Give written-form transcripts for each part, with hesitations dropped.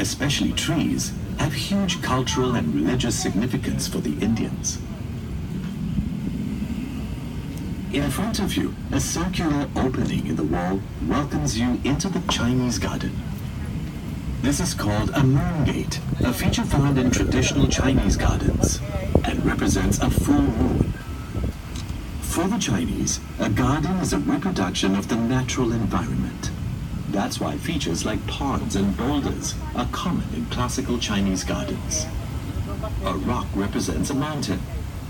especially trees, have huge cultural and religious significance for the Indians. In front of you, a circular opening in the wall welcomes you into the Chinese garden. This is called a moon gate, a feature found in traditional Chinese gardens, and represents a full moon. For the Chinese, a garden is a reproduction of the natural environment. That's why features like ponds and boulders are common in classical Chinese gardens. A rock represents a mountain,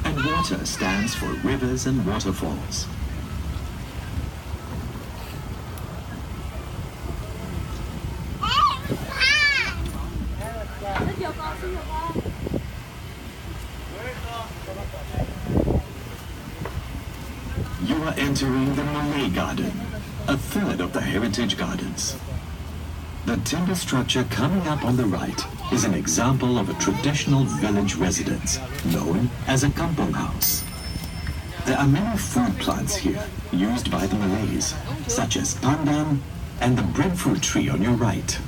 and water stands for rivers and waterfalls. You are entering the Malay Garden, a third of the heritage gardens. The timber structure coming up on the right is an example of a traditional village residence known as a kampong house. There are many food plants here used by the Malays, such as pandan and the breadfruit tree on your right.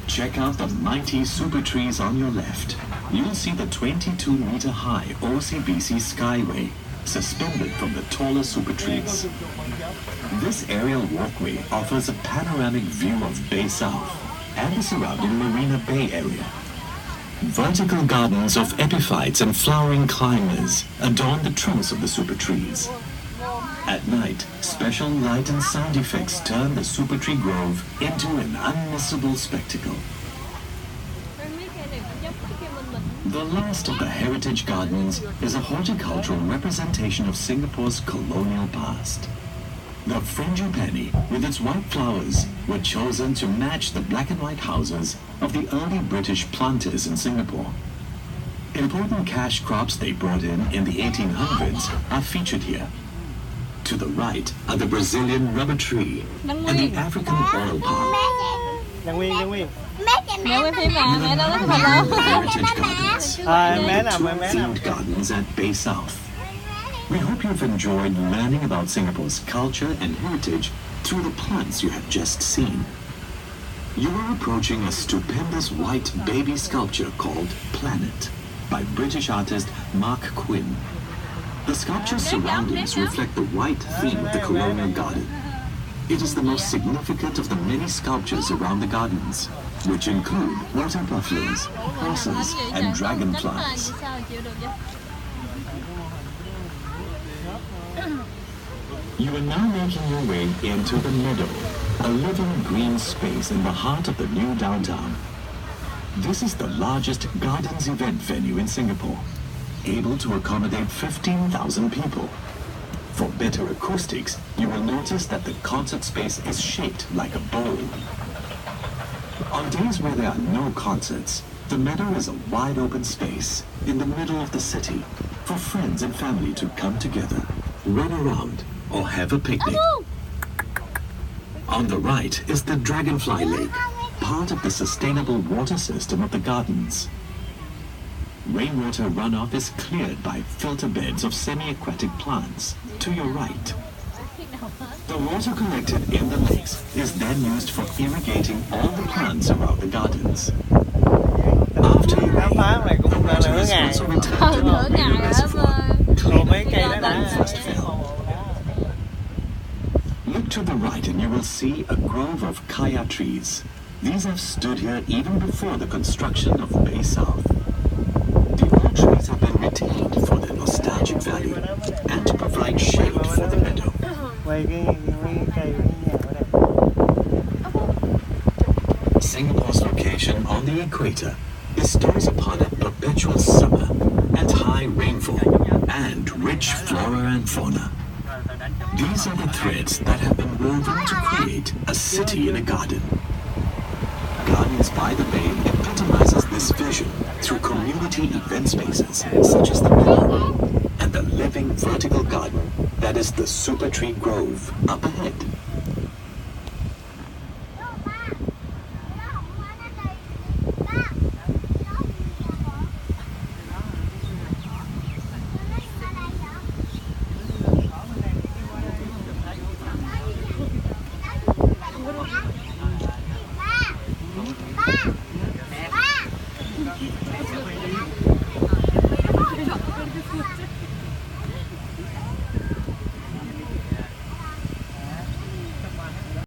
Check out the mighty super trees on your left. You'll see the 22-meter-high OCBC Skyway suspended from the taller super trees. This aerial walkway offers a panoramic view of Bay South and the surrounding Marina Bay area. Vertical gardens of epiphytes and flowering climbers adorn the trunks of the super trees. At night, special light and sound effects turn the super tree grove into an unmissable spectacle. The last of the heritage gardens is a horticultural representation of Singapore's colonial past. The frangipani, with its white flowers, were chosen to match the black and white houses of the early British planters in Singapore. Important cash crops they brought in the 1800s are featured here. To the right are the Brazilian rubber tree and the African oil palm. Mẹ quay phim mà, mẹ đâu có chụp hình đâu. Heritage Gardens, themed gardens at Bay South. We hope you've enjoyed learning about Singapore's culture and heritage through the plants you have just seen. You are approaching a stupendous white baby sculpture called Planet by British artist Mark Quinn. The sculpture's surroundings reflect the white theme of the colonial garden. It is the most significant of the many sculptures around the gardens, which include water buffaloes, horses, and dragonflies. You are now making your way into the Meadow, a living green space in the heart of the new downtown. This is the largest gardens event venue in Singapore, able to accommodate 15,000 people. For better acoustics, you will notice that the concert space is shaped like a bowl. On days where there are no concerts, the Meadow is a wide open space in the middle of the city for friends and family to come together, run around, or have a picnic. On the right is the Dragonfly Lake, part of the sustainable water system of the gardens. Rainwater runoff is cleared by filter beds of semi-aquatic plants to your right. The water collected in the lakes is then used for irrigating all the plants around the gardens. After rain, the water is also returned to the rain reservoir, cleaner than it first fell. Look to the right and you will see a grove of kaya trees. These have stood here even before the construction of Bay South. The old trees have been retained for their nostalgic value and to provide shade for the meadow. Singapore's location on the equator bestows upon it perpetual summer and high rainfall and rich flora and fauna. These are the threads that have been woven to create a city in a garden. Gardens by the Bay epitomizes this vision through community event spaces such as the Meadow and the living vertical garden that is the Super Tree Grove up ahead. ป้า